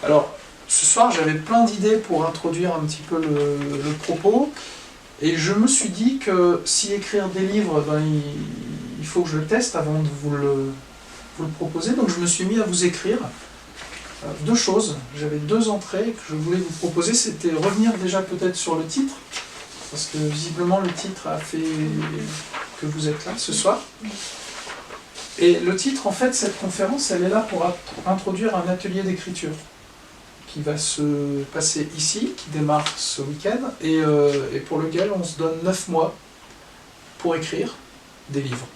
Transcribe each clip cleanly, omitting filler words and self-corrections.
Alors, ce soir, j'avais plein d'idées pour introduire un petit peu le propos, et je me suis dit que si écrire des livres, ben, il faut que je le teste avant de vous le proposer, donc je me suis mis à vous écrire deux choses. J'avais deux entrées que je voulais vous proposer, c'était revenir déjà peut-être sur le titre, parce que visiblement le titre a fait que vous êtes là ce soir. Et le titre, en fait, cette conférence, elle est là pour introduire un atelier d'écriture qui va se passer ici, qui démarre ce week-end, et pour lequel on se donne 9 mois pour écrire des livres.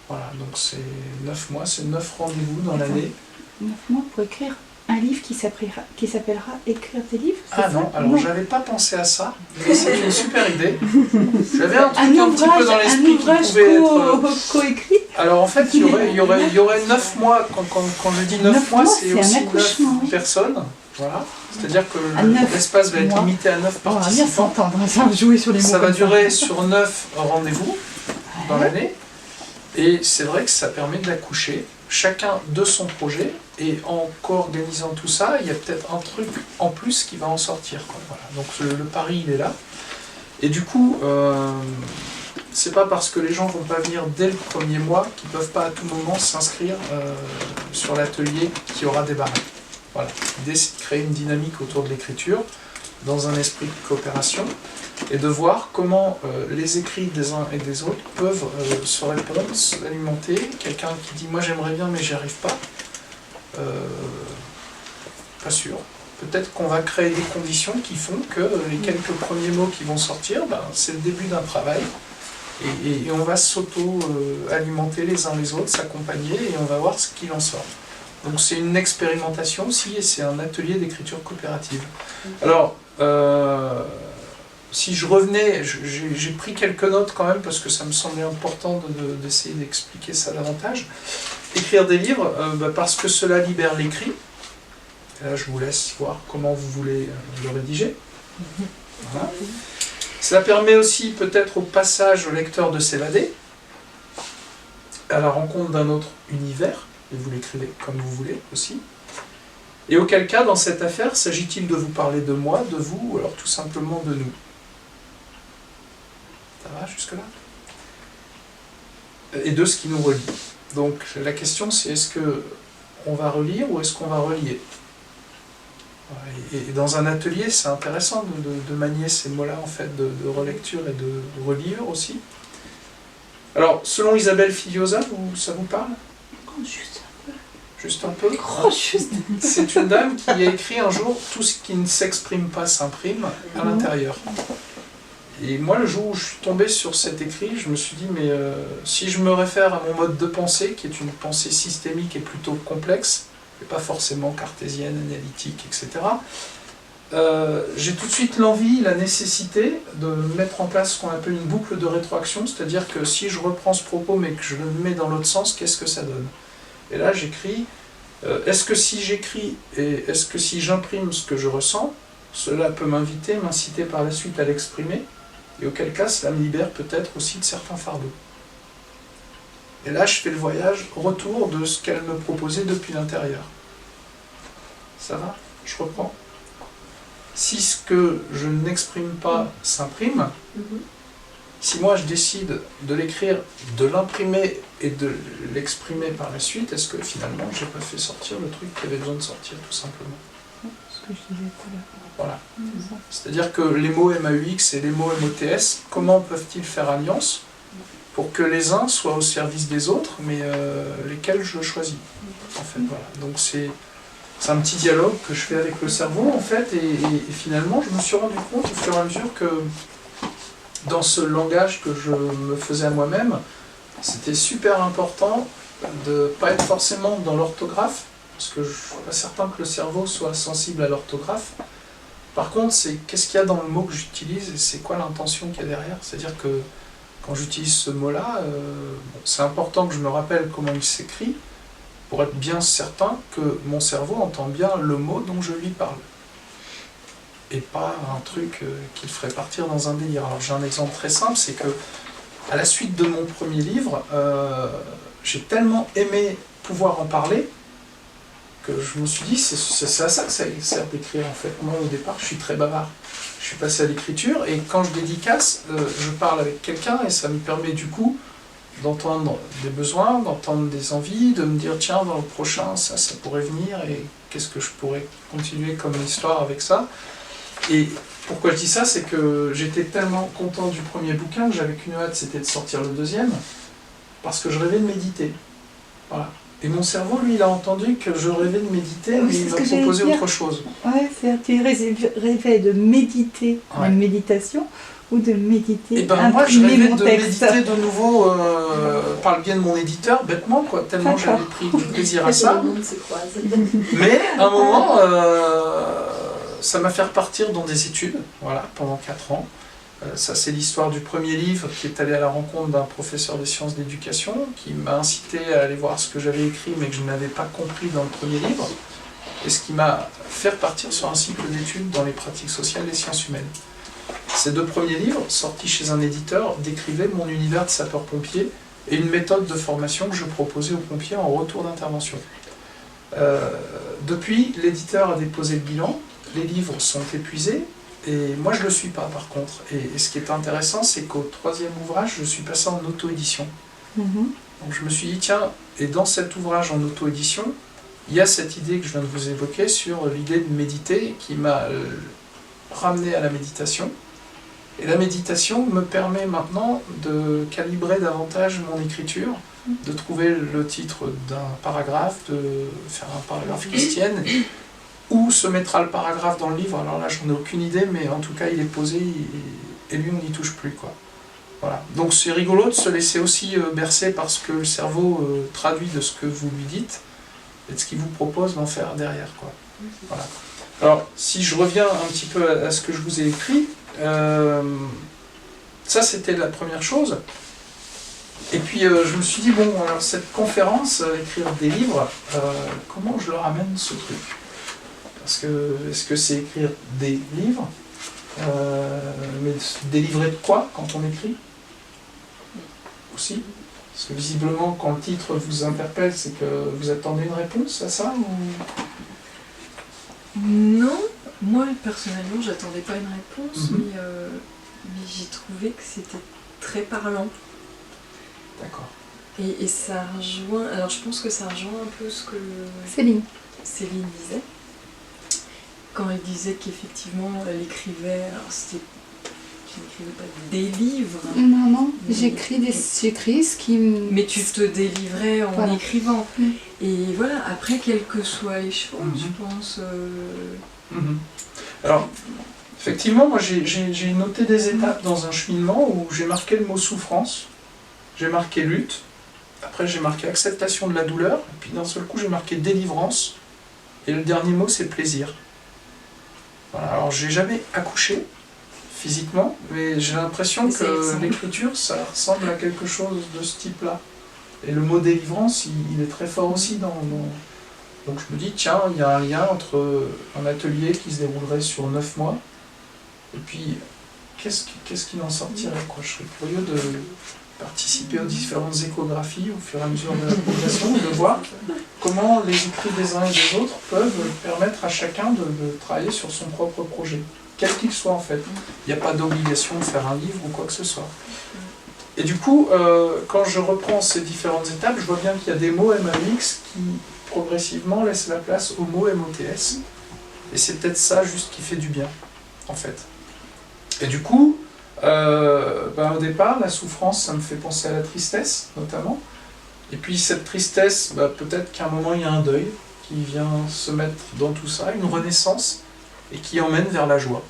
Voilà, donc c'est 9 mois, c'est 9 rendez-vous dans l'année. 9 mois pour écrire un livre qui s'appellera Écrire des livres? Ah non, alors j'avais pas pensé à ça, mais c'est une super idée. J'avais un truc un petit peu dans l'esprit qui pouvait être... coécrit. Alors en fait, il y aurait 9 mois, quand je dis 9 mois, c'est aussi 9 personnes. Voilà. C'est-à-dire que l'espace va être limité à 9 participants. On va bien s'entendre, ça va jouer sur les mots. Ça va durer sur 9 rendez-vous dans l'année. Et c'est vrai que ça permet d'accoucher, chacun de son projet, et en co-organisant tout ça, il y a peut-être un truc en plus qui va en sortir. Voilà. Donc le pari, il est là. Et du coup, c'est pas parce que les gens vont pas venir dès le premier mois qu'ils peuvent pas à tout moment s'inscrire sur l'atelier qui aura démarré. Voilà. L'idée, c'est de créer une dynamique autour de l'écriture, dans un esprit de coopération, et de voir comment les écrits des uns et des autres peuvent se répondre, s'alimenter. Quelqu'un qui dit « moi j'aimerais bien mais j'y arrive pas », pas sûr. Peut-être qu'on va créer des conditions qui font que les quelques premiers mots qui vont sortir, ben, c'est le début d'un travail, et on va s'auto-alimenter les uns les autres, s'accompagner, et on va voir ce qu'il en sort. Donc c'est une expérimentation aussi, et c'est un atelier d'écriture coopérative. Alors, si je revenais, j'ai pris quelques notes quand même, parce que ça me semblait important d'essayer d'expliquer ça davantage. Écrire des livres, parce que cela libère l'écrit. Là, je vous laisse voir comment vous voulez le rédiger. Voilà. Ça permet aussi peut-être au passage au lecteur de s'évader, à la rencontre d'un autre univers, et vous l'écrivez comme vous voulez aussi. Et auquel cas, dans cette affaire, s'agit-il de vous parler de moi, de vous, ou alors tout simplement de nous? Ça va jusque-là? Et de ce qui nous relie. Donc la question, c'est est-ce qu'on va relire ou est-ce qu'on va relier? Et dans un atelier, c'est intéressant de manier ces mots-là, en fait, de relecture et de relire aussi. Alors, selon Isabelle Filiosa, ça vous parle? Juste un peu. Juste un peu? Juste. C'est une dame qui a écrit un jour « Tout ce qui ne s'exprime pas s'imprime à l'intérieur ». Et moi, le jour où je suis tombé sur cet écrit, je me suis dit, mais si je me réfère à mon mode de pensée, qui est une pensée systémique et plutôt complexe, et pas forcément cartésienne, analytique, etc., j'ai tout de suite l'envie, la nécessité de mettre en place ce qu'on appelle une boucle de rétroaction, c'est-à-dire que si je reprends ce propos mais que je le mets dans l'autre sens, qu'est-ce que ça donne? Et là, j'écris, est-ce que si j'écris et est-ce que si j'imprime ce que je ressens, cela peut m'inciter par la suite à l'exprimer, et auquel cas cela me libère peut-être aussi de certains fardeaux. Et là, je fais le voyage retour de ce qu'elle me proposait depuis l'intérieur. Ça va? Je reprends. Si ce que je n'exprime pas s'imprime, si moi je décide de l'écrire, de l'imprimer et de l'exprimer par la suite, est-ce que finalement j'ai pas fait sortir le truc qui avait besoin de sortir tout simplement? Ce que je disais tout à l'heure. Voilà. C'est-à-dire que les mots MAUX et les mots MOTS, comment peuvent-ils faire alliance pour que les uns soient au service des autres, mais lesquels je choisis, en fait, voilà. Donc c'est un petit dialogue que je fais avec le cerveau, en fait, et finalement, je me suis rendu compte au fur et à mesure que dans ce langage que je me faisais à moi-même, c'était super important de ne pas être forcément dans l'orthographe, parce que je ne suis pas certain que le cerveau soit sensible à l'orthographe. Par contre, c'est qu'est-ce qu'il y a dans le mot que j'utilise et c'est quoi l'intention qu'il y a derrière. C'est-à-dire que quand j'utilise ce mot-là, c'est important que je me rappelle comment il s'écrit pour être bien certain que mon cerveau entend bien le mot dont je lui parle. Et pas un truc qui le ferait partir dans un délire. Alors j'ai un exemple très simple, c'est que à la suite de mon premier livre, j'ai tellement aimé pouvoir en parler que je me suis dit, c'est à ça que ça sert d'écrire en fait. Moi au départ je suis très bavard. Je suis passé à l'écriture et quand je dédicace, je parle avec quelqu'un et ça me permet du coup d'entendre des besoins, d'entendre des envies, de me dire tiens dans le prochain ça pourrait venir et qu'est-ce que je pourrais continuer comme histoire avec ça. Et pourquoi je dis ça, c'est que j'étais tellement content du premier bouquin que j'avais qu'une hâte, c'était de sortir le deuxième, parce que je rêvais de méditer. Voilà. Et mon cerveau, lui, il a entendu que je rêvais de méditer, mais il m'a proposé autre chose. Ouais, c'est-à-dire tu rêvais de méditer, une méditation, ou de méditer, et ben moi, je rêvais de méditer de nouveau par le biais de mon éditeur, bêtement, quoi, tellement j'avais pris du plaisir à ça. Mais à un moment, ça m'a fait repartir dans des études, voilà, pendant 4 ans. Ça, c'est l'histoire du premier livre qui est allé à la rencontre d'un professeur de sciences d'éducation qui m'a incité à aller voir ce que j'avais écrit mais que je n'avais pas compris dans le premier livre, et ce qui m'a fait repartir sur un cycle d'études dans les pratiques sociales et sciences humaines. Ces 2 premiers livres, sortis chez un éditeur, décrivaient mon univers de sapeur-pompier et une méthode de formation que je proposais aux pompiers en retour d'intervention. Depuis, l'éditeur a déposé le bilan, les livres sont épuisés, et moi je ne le suis pas par contre. Et ce qui est intéressant, c'est qu'au 3e ouvrage, je suis passé en auto-édition. Donc je me suis dit, tiens, et dans cet ouvrage en auto-édition, il y a cette idée que je viens de vous évoquer sur l'idée de méditer qui m'a ramené à la méditation. Et la méditation me permet maintenant de calibrer davantage mon écriture, de trouver le titre d'un paragraphe, de faire un paragraphe qui se tienne. Où se mettra le paragraphe dans le livre, alors là j'en ai aucune idée, mais en tout cas il est posé et lui on n'y touche plus, quoi. Voilà. Donc c'est rigolo de se laisser aussi bercer par ce que le cerveau traduit de ce que vous lui dites et de ce qu'il vous propose d'en faire derrière, quoi. Voilà. Alors si je reviens un petit peu à ce que je vous ai écrit, ça c'était la première chose. Et puis je me suis dit, bon, alors cette conférence, écrire des livres, comment je leur amène ce truc ? Parce que, est-ce que c'est écrire des livres mais délivrer de quoi quand on écrit aussi? Parce que visiblement, quand le titre vous interpelle, c'est que vous attendez une réponse à ça ou... Non, moi personnellement, j'attendais pas une réponse, mais j'ai trouvé que c'était très parlant. D'accord. Et ça rejoint, alors je pense que ça rejoint un peu ce que Céline disait. Quand elle disait qu'effectivement elle écrivait, alors c'était, tu n'écrivais pas des livres. Non, j'écris ce qui me... Mais tu te délivrais en écrivant. Et voilà, après, quelles que soient les choses, je pense... Alors, effectivement, moi j'ai noté des étapes dans un cheminement où j'ai marqué le mot souffrance, j'ai marqué lutte, après j'ai marqué acceptation de la douleur, et puis d'un seul coup j'ai marqué délivrance, et le dernier mot c'est plaisir. Voilà, alors j'ai jamais accouché physiquement, mais j'ai l'impression que l'écriture ça ressemble à quelque chose de ce type-là. Et le mot délivrance, il est très fort aussi dans... Donc je me dis, tiens, il y a un lien entre un atelier qui se déroulerait sur 9 mois, et puis qu'est-ce qu'il en sortirait, quoi. Je serais curieux de participer aux différentes échographies au fur et à mesure de la progression, et de voir comment les écrits des uns et des autres peuvent permettre à chacun de travailler sur son propre projet, quel qu'il soit en fait. Il n'y a pas d'obligation de faire un livre ou quoi que ce soit. Et du coup, quand je reprends ces différentes étapes, je vois bien qu'il y a des mots MAUX qui progressivement laissent la place aux mots MOTS. Et c'est peut-être ça juste qui fait du bien, en fait. Et du coup, au départ, la souffrance, ça me fait penser à la tristesse, notamment. Et puis cette tristesse, peut-être qu'à un moment, il y a un deuil qui vient se mettre dans tout ça, une renaissance, et qui emmène vers la joie.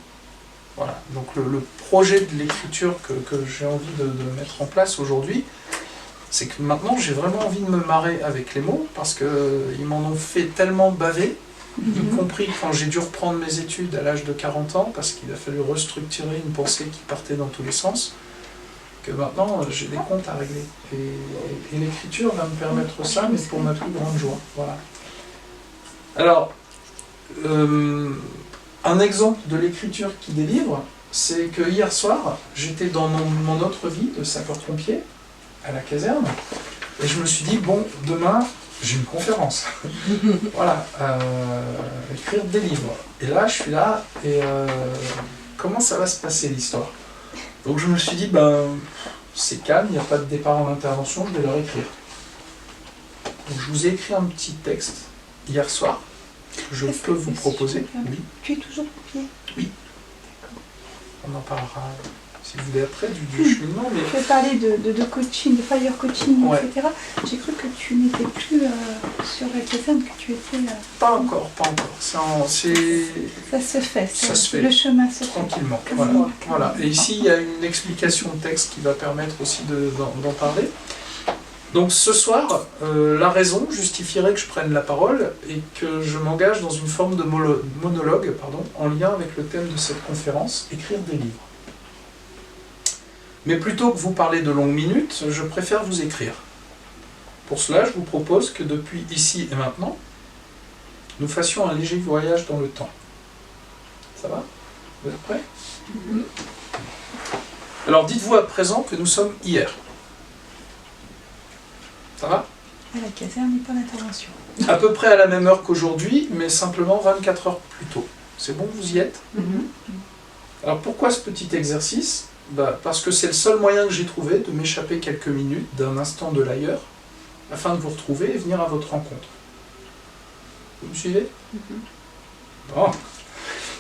Voilà, donc le projet de l'écriture que j'ai envie de mettre en place aujourd'hui, c'est que maintenant j'ai vraiment envie de me marrer avec les mots, parce qu'ils m'en ont fait tellement baver, y compris quand j'ai dû reprendre mes études à l'âge de 40 ans, parce qu'il a fallu restructurer une pensée qui partait dans tous les sens, que maintenant j'ai des comptes à régler. Et l'écriture va me permettre ça, mais pour ma plus grande joie. Voilà. Alors, un exemple de l'écriture qui délivre, c'est que hier soir, j'étais dans mon autre vie de sapeur-pompier, à la caserne, et je me suis dit, bon, demain, j'ai une conférence. Voilà, écrire des livres. Et là, je suis là, et comment ça va se passer l'histoire? Donc je me suis dit, ben, c'est calme, il n'y a pas de départ en intervention, je vais leur écrire. Donc je vous ai écrit un petit texte hier soir, que je peux vous proposer. Oui, Tu es toujours copié? oui. On en parlera, si vous voulez, après, du cheminement. Mais... Tu as parlé de coaching, de fire coaching, Ouais. etc. J'ai cru que tu n'étais plus sur la caserne, que tu étais... Pas encore, pas encore. Ça se fait, Ça se fait. Le chemin se fait. Tranquillement. Comme Voilà. moi. Voilà. Et ici, il y a une explication de texte qui va permettre aussi d'en parler. Donc ce soir, la raison justifierait que je prenne la parole et que je m'engage dans une forme de monologue en lien avec le thème de cette conférence, écrire des livres. Mais plutôt que vous parler de longues minutes, je préfère vous écrire. Pour cela, je vous propose que depuis ici et maintenant, nous fassions un léger voyage dans le temps. Ça va? Vous êtes prêts? Alors dites-vous à présent que nous sommes hier. Ça va? À la caserne, pas d'intervention. À peu près à la même heure qu'aujourd'hui, mais simplement 24 heures plus tôt. C'est bon, vous y êtes? Alors pourquoi ce petit exercice? Parce que c'est le seul moyen que j'ai trouvé de m'échapper quelques minutes d'un instant de l'ailleurs, afin de vous retrouver et venir à votre rencontre. Vous me suivez? Bon.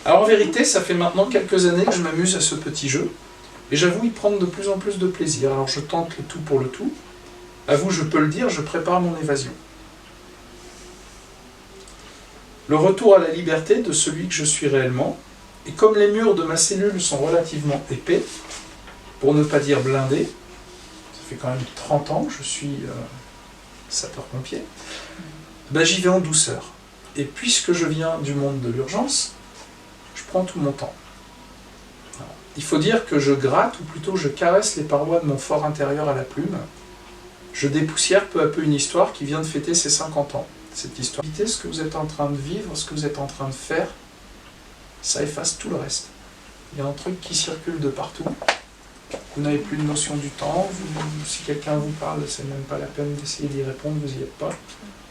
Alors en vérité, ça fait maintenant quelques années que je m'amuse à ce petit jeu, et j'avoue y prendre de plus en plus de plaisir. Alors je tente le tout pour le tout. À vous, je peux le dire, je prépare mon évasion. Le retour à la liberté de celui que je suis réellement, et comme les murs de ma cellule sont relativement épais, pour ne pas dire blindés, ça fait quand même 30 ans que je suis sapeur-pompier, j'y vais en douceur. Et puisque je viens du monde de l'urgence, je prends tout mon temps. Alors, il faut dire que je gratte, ou plutôt je caresse les parois de mon fort intérieur à la plume. Je dépoussière peu à peu une histoire qui vient de fêter ses 50 ans. Cette histoire, ce que vous êtes en train de vivre, ce que vous êtes en train de faire, ça efface tout le reste. Il y a un truc qui circule de partout. Vous n'avez plus de notion du temps. Si quelqu'un vous parle, c'est même pas la peine d'essayer d'y répondre, vous n'y êtes pas.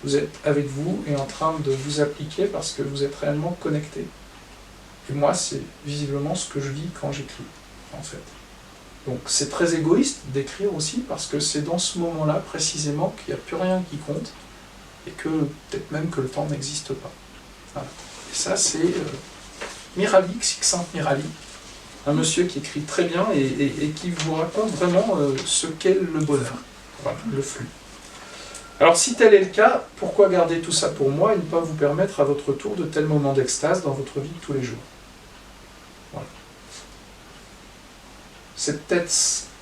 Vous êtes avec vous et en train de vous appliquer parce que vous êtes réellement connecté. Et moi, c'est visiblement ce que je vis quand j'écris, en fait. Donc c'est très égoïste d'écrire aussi parce que c'est dans ce moment-là précisément qu'il n'y a plus rien qui compte et que peut-être même que le temps n'existe pas. Voilà. Et ça c'est Mirali, Csikszentmihalyi Mirali, un monsieur qui écrit très bien et qui vous raconte vraiment ce qu'est le bonheur, voilà, le flux. Alors si tel est le cas, pourquoi garder tout ça pour moi et ne pas vous permettre à votre tour de tels moments d'extase dans votre vie de tous les jours? Voilà. C'est peut-être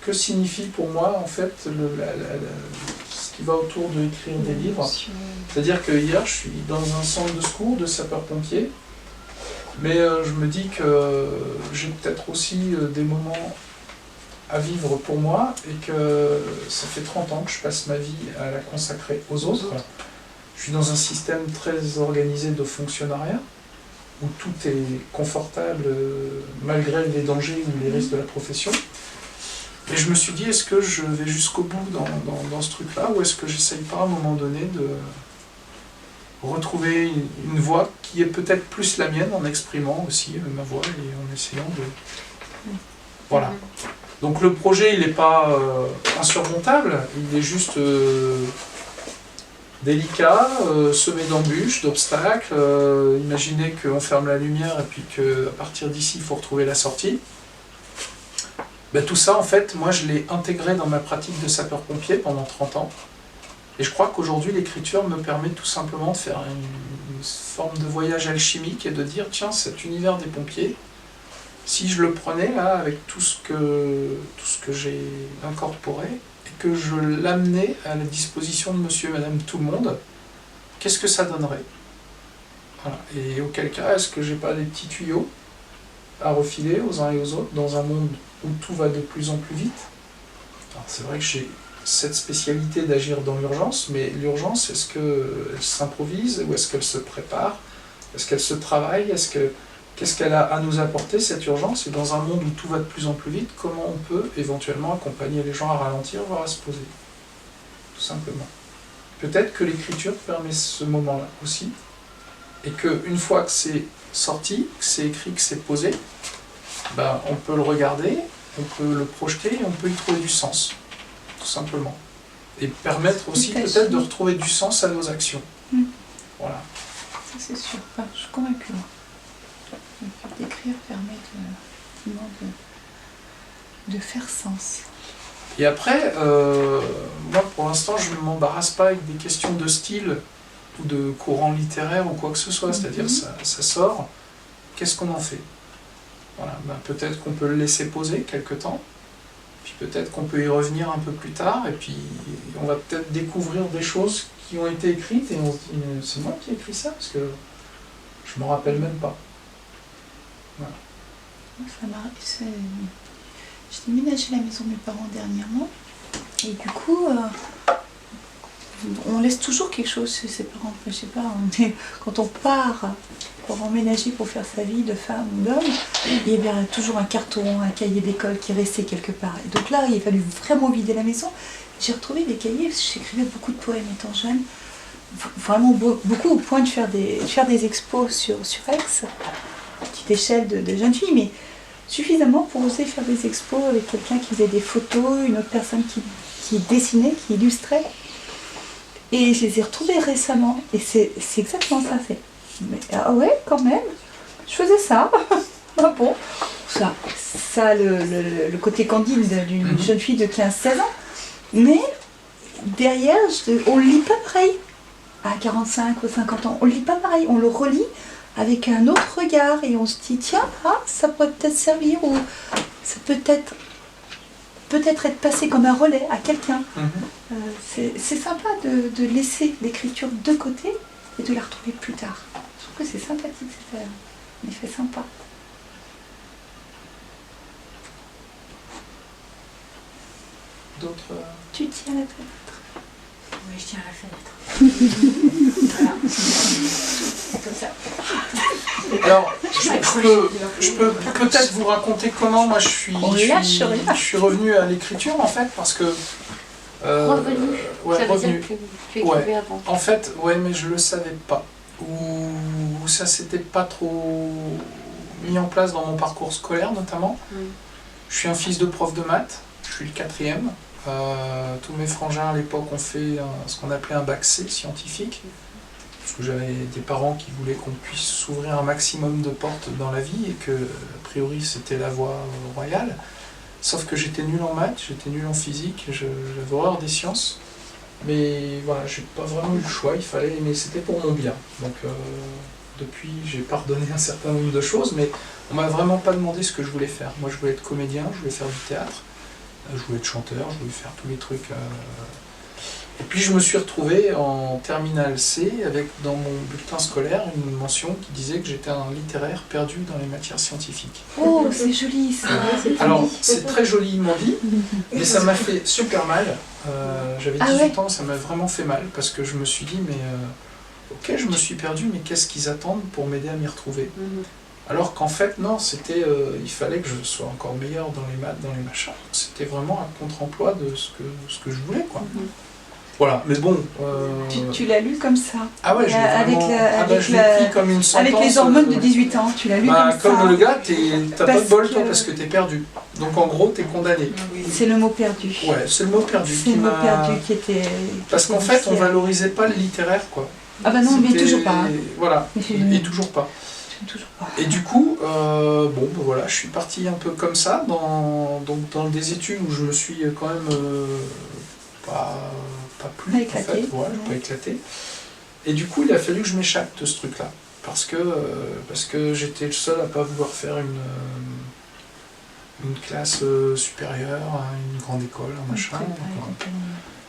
que signifie pour moi en fait ce qui va autour de écrire des livres. C'est-à-dire que hier je suis dans un centre de secours de sapeurs-pompiers, mais je me dis que j'ai peut-être aussi des moments à vivre pour moi et que ça fait 30 ans que je passe ma vie à la consacrer aux autres. Je suis dans un système très organisé de fonctionnariat où tout est confortable malgré les dangers ou les risques de la profession. Et je me suis dit, est-ce que je vais jusqu'au bout dans ce truc-là, ou est-ce que j'essaye pas à un moment donné de retrouver une voix qui est peut-être plus la mienne en exprimant aussi ma voix et en essayant de... Voilà. Donc le projet, il n'est pas insurmontable, il est juste délicat, semé d'embûches, d'obstacles. Imaginez qu'on ferme la lumière et puis qu'à partir d'ici, il faut retrouver la sortie. Tout ça, en fait, moi, je l'ai intégré dans ma pratique de sapeur-pompier pendant 30 ans. Et je crois qu'aujourd'hui, l'écriture me permet tout simplement de faire une forme de voyage alchimique et de dire, tiens, cet univers des pompiers, si je le prenais là, avec tout ce que j'ai incorporé, et que je l'amenais à la disposition de monsieur et madame tout le monde, qu'est-ce que ça donnerait? Voilà. Et auquel cas, est-ce que j'ai pas des petits tuyaux à refiler aux uns et aux autres dans un monde où tout va de plus en plus vite? Alors c'est vrai que j'ai cette spécialité d'agir dans l'urgence, mais l'urgence, est-ce qu'elle s'improvise ou est-ce qu'elle se prépare? Est-ce qu'elle se travaille? Qu'est-ce qu'elle a à nous apporter, cette urgence? Et dans un monde où tout va de plus en plus vite, comment on peut éventuellement accompagner les gens à ralentir, voire à se poser? Tout simplement. peut-être que l'écriture permet ce moment-là aussi, et qu'une fois que c'est sorti, que c'est écrit, que c'est posé, ben, on peut le regarder, on peut le projeter, et on peut y trouver du sens, tout simplement. Et permettre aussi peut-être de retrouver du sens à nos actions. Voilà. Ça c'est sûr, enfin, je suis convaincue. Le fait d'écrire permet de faire sens. Et après, moi pour l'instant je ne m'embarrasse pas avec des questions de style ou de courant littéraire ou quoi que ce soit, c'est-à-dire ça sort, qu'est-ce qu'on en fait? Voilà, ben, peut-être qu'on peut le laisser poser quelque temps, puis peut-être qu'on peut y revenir un peu plus tard, et puis on va peut-être découvrir des choses qui ont été écrites, et on se dit, c'est moi qui ai écrit ça, parce que je ne m'en rappelle même pas. Voilà. J'ai déménagé la maison de mes parents dernièrement, et du coup, on laisse toujours quelque chose chez ses parents. Enfin, je sais pas, quand on part pour emménager, pour faire sa vie de femme ou d'homme, il y avait toujours un carton, un cahier d'école qui restait quelque part. Et donc là, il a fallu vraiment vider la maison. J'ai retrouvé des cahiers, parce que j'écrivais beaucoup de poèmes étant jeune, vraiment beaucoup au point de faire des expos sur Aix, à petite échelle de jeune fille, mais suffisamment pour oser faire des expos avec quelqu'un qui faisait des photos, une autre personne qui dessinait, qui illustrait. Et je les ai retrouvés récemment, et c'est exactement ça. Mais, ah ouais, quand même, je faisais ça. Ah bon, ça le côté candide d'une jeune fille de 15-16 ans. Mais derrière, on ne lit pas pareil. À 45 ou 50 ans, on ne lit pas pareil, on le relit avec un autre regard et on se dit tiens, ça pourrait peut-être servir, ou ça peut être passé comme un relais à quelqu'un. C'est sympa de laisser l'écriture de côté et de la retrouver plus tard. Je trouve que c'est sympathique, c'est un effet sympa. D'autres... Tu tiens la fenêtre. Oui, je tiens à la fenêtre. Voilà. Comme ça. Alors, je peux peut-être vous raconter comment moi je suis revenu à l'écriture en fait, parce que... Revenu, ouais, ça veut revenu. dire que tu écrivais avant. En fait, ouais, mais je le savais pas. Ou ça s'était pas trop mis en place dans mon parcours scolaire notamment. Je suis un fils de prof de maths, je suis le 4e. Tous mes frangins à l'époque ont fait ce qu'on appelait un bac C scientifique, parce que j'avais des parents qui voulaient qu'on puisse s'ouvrir un maximum de portes dans la vie et que, a priori, c'était la voie royale. Sauf que j'étais nul en maths, j'étais nul en physique, j'avais horreur des sciences. Mais voilà, j'ai pas vraiment eu le choix, mais c'était pour mon bien. Donc depuis, j'ai pardonné un certain nombre de choses, mais on m'a vraiment pas demandé ce que je voulais faire. Moi, je voulais être comédien, je voulais faire du théâtre. Je voulais être chanteur, je voulais faire tous les trucs. Et puis je me suis retrouvé en terminale C avec dans mon bulletin scolaire une mention qui disait que j'étais un littéraire perdu dans les matières scientifiques. Oh, c'est joli ça. Alors c'est très joliment dit, mais ça m'a fait super mal. J'avais 18 ans, ça m'a vraiment fait mal parce que je me suis dit mais ok, je me suis perdu, mais qu'est-ce qu'ils attendent pour m'aider à m'y retrouver? Alors qu'en fait, non, c'était, il fallait que je sois encore meilleur dans les maths, dans les machins. C'était vraiment un contre-emploi de ce que je voulais, quoi. Voilà, mais bon... Tu l'as lu comme ça. Ah ouais, je l'ai pris comme une sentence. Avec les hormones de 18 ans, tu l'as lu comme ça. Comme le gars, t'as pas de bol, toi, parce que t'es perdu. Donc en gros, t'es condamné. C'est le mot perdu. Ouais, c'est le mot perdu. C'est le mot perdu qui était... Parce qu'en fait, on valorisait pas le littéraire, quoi. Ah bah non, mais toujours pas. Voilà, et toujours pas. Et du coup, voilà, je suis parti un peu comme ça, dans des études où je me suis quand même pas plu, en fait, pas éclaté. Et du coup, il a fallu que je m'échappe de ce truc-là, parce que j'étais le seul à pas vouloir faire une classe supérieure, une grande école, un machin.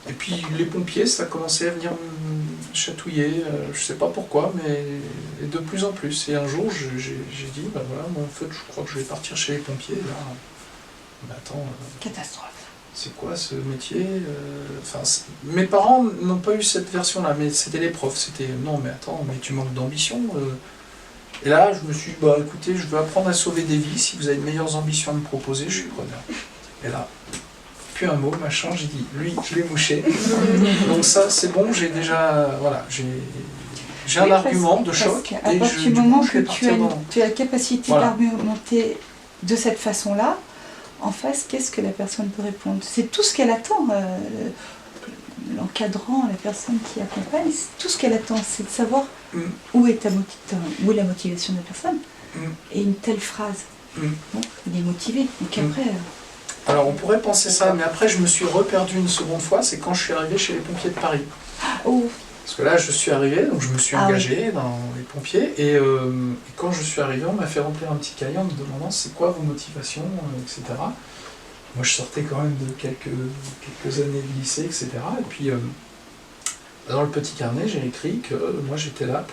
Et puis les pompiers, ça a commencé à venir me chatouiller, je sais pas pourquoi, mais de plus en plus. Et un jour, j'ai dit, bah voilà, moi, en fait, je crois que je vais partir chez les pompiers. Là, mais attends, catastrophe. C'est quoi ce métier? Mes parents n'ont pas eu cette version-là, mais c'était les profs. C'était non, mais attends, mais tu manques d'ambition. Et là, je me suis dit, bah écoutez, je veux apprendre à sauver des vies. Si vous avez de meilleures ambitions à me proposer, je suis preneur. Et là. plus un mot, machin, j'ai dit, lui, je l'ai mouché. Donc ça, c'est bon, j'ai déjà, voilà, j'ai un Oui, argument de parce choc. qu'à partir du coup, moment je que vais tu partir as, dans- tu as la capacité Voilà. d'argumenter de cette façon-là, en face, qu'est-ce que la personne peut répondre? C'est tout ce qu'elle attend. L'encadrant, la personne qui accompagne, tout ce qu'elle attend, c'est de savoir Mm. où est où est la motivation de la personne. Mm. Et une telle phrase, Mm. bon, il est motivé. Donc Mm. après, Alors on pourrait penser ça, mais après je me suis reperdu une seconde fois, c'est quand je suis arrivé chez les pompiers de Paris. oh, Parce que là je suis arrivé, donc je me suis Ah oui. engagé dans les pompiers, et quand je suis arrivé, on m'a fait remplir un petit cahier en me demandant c'est quoi vos motivations, etc. Moi je sortais quand même de quelques années de lycée, etc. Et puis dans le petit carnet j'ai écrit que moi j'étais là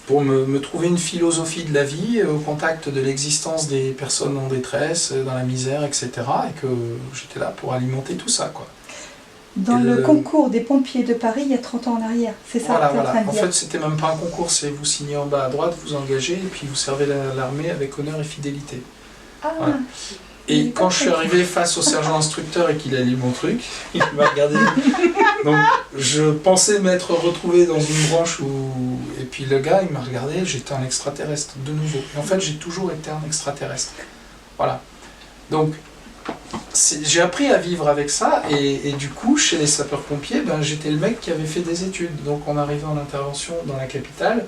pour me trouver une philosophie de la vie au contact de l'existence des personnes en détresse, dans la misère, etc. Et que j'étais là pour alimenter tout ça, quoi. dans Et le concours des pompiers de Paris, il y a 30 ans en arrière. C'est ça Voilà, que tu es en voilà. train de En dire. fait, c'était même pas un concours, c'est vous signez en bas à droite, vous engagez, et puis vous servez l'armée avec honneur et fidélité. Ah, Voilà. Et J'ai quand pas je suis compris. arrivé face au sergent instructeur et qu'il a lu mon truc, il m'a regardé. Donc je pensais m'être retrouvé dans une branche où... Et puis le gars, il m'a regardé, j'étais un extraterrestre, de nouveau. Et en fait, j'ai toujours été un extraterrestre. Voilà. Donc, j'ai appris à vivre avec ça, et du coup, chez les sapeurs-pompiers, ben, j'étais le mec qui avait fait des études. Donc en arrivant en intervention dans la capitale,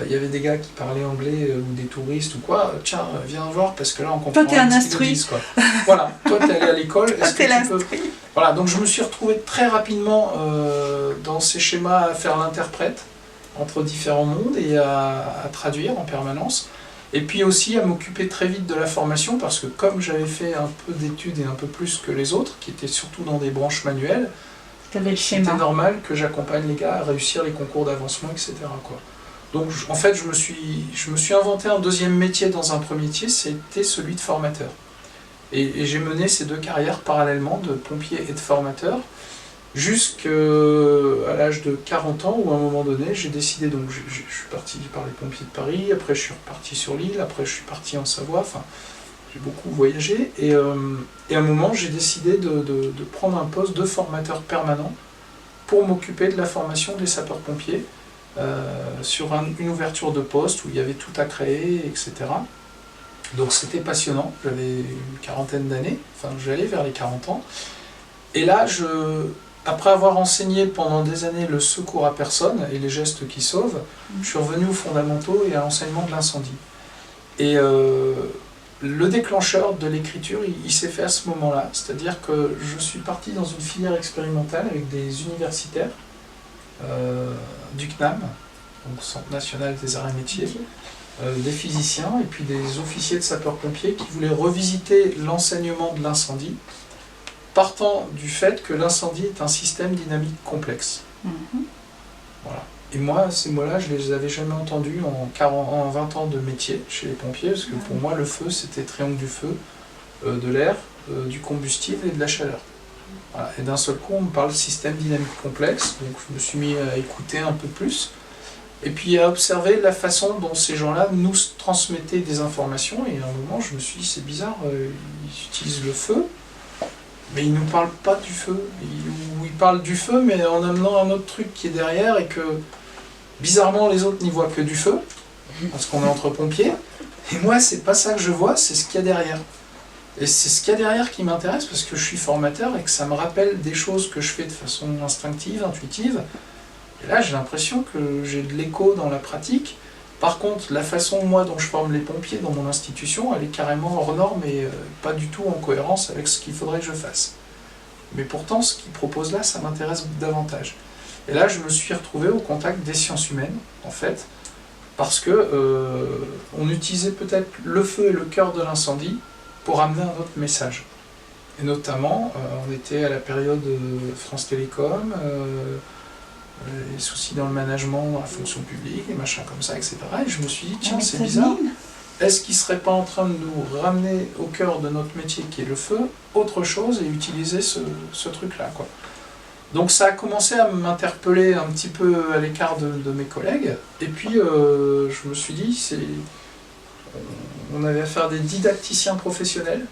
il y avait des gars qui parlaient anglais ou des touristes ou quoi. Tiens, viens voir parce que là on comprend t'es un rien de ce qu'ils nous instruit. disent, quoi. Voilà, toi t'es allé à l'école. Toi, est-ce t'es que tu peux- l'instruit. Voilà, donc je me suis retrouvé très rapidement dans ces schémas à faire l'interprète entre différents mondes et à traduire en permanence. Et puis aussi à m'occuper très vite de la formation parce que comme j'avais fait un peu d'études et un peu plus que les autres, qui étaient surtout dans des branches manuelles, Tu avais le c'était schéma. normal que j'accompagne les gars à réussir les concours d'avancement, etc., quoi. Donc en fait, je me suis inventé un deuxième métier dans un premier métier, c'était celui de formateur. Et j'ai mené ces deux carrières parallèlement, de pompier et de formateur, jusqu'à l'âge de 40 ans, où à un moment donné, j'ai décidé, donc je suis parti par les pompiers de Paris, après je suis reparti sur l'île, après je suis parti en Savoie, enfin, j'ai beaucoup voyagé, et à un moment, j'ai décidé de prendre un poste de formateur permanent pour m'occuper de la formation des sapeurs-pompiers, sur une ouverture de poste où il y avait tout à créer, etc. Donc c'était passionnant, j'avais une quarantaine d'années, enfin j'allais vers les 40 ans, et là, après avoir enseigné pendant des années le secours à personne et les gestes qui sauvent, je suis revenu aux fondamentaux et à l'enseignement de l'incendie. Et le déclencheur de l'écriture, il s'est fait à ce moment-là, c'est-à-dire que je suis parti dans une filière expérimentale avec des universitaires du CNAM, donc Centre National des Arts et Métiers, des physiciens et puis des officiers de sapeurs-pompiers qui voulaient revisiter l'enseignement de l'incendie, partant du fait que l'incendie est un système dynamique complexe. Mhm. Voilà. Et moi, ces mots-là, je ne les avais jamais entendus en 20 ans de métier chez les pompiers, parce que pour moi, le feu, c'était triangle du feu, de l'air, du combustible et de la chaleur. Voilà. Et d'un seul coup, on me parle de système dynamique complexe, donc je me suis mis à écouter un peu plus, et puis à observer la façon dont ces gens-là nous transmettaient des informations, et à un moment, je me suis dit, c'est bizarre, ils utilisent le feu, mais ils ne nous parlent pas du feu. Ils parlent du feu, mais en amenant un autre truc qui est derrière, et que, bizarrement, les autres n'y voient que du feu, parce qu'on est entre pompiers, et moi, c'est pas ça que je vois, c'est ce qu'il y a derrière. Et c'est ce qu'il y a derrière qui m'intéresse, parce que je suis formateur, et que ça me rappelle des choses que je fais de façon instinctive, intuitive, et là, j'ai l'impression que j'ai de l'écho dans la pratique. Par contre, la façon, moi, dont je forme les pompiers dans mon institution, elle est carrément hors norme et pas du tout en cohérence avec ce qu'il faudrait que je fasse. Mais pourtant, ce qu'ils proposent là, ça m'intéresse davantage. Et là, je me suis retrouvé au contact des sciences humaines, en fait, parce que on utilisait peut-être le feu et le cœur de l'incendie pour amener un autre message. Et notamment, on était à la période France Télécom, les soucis dans le management, dans la fonction publique, et machins comme ça, etc. Et je me suis dit, tiens, c'est bizarre, est-ce qu'il ne serait pas en train de nous ramener au cœur de notre métier qui est le feu, autre chose, et utiliser ce truc-là, quoi. Donc ça a commencé à m'interpeller un petit peu à l'écart de mes collègues, et puis je me suis dit, on avait affaire à des didacticiens professionnels,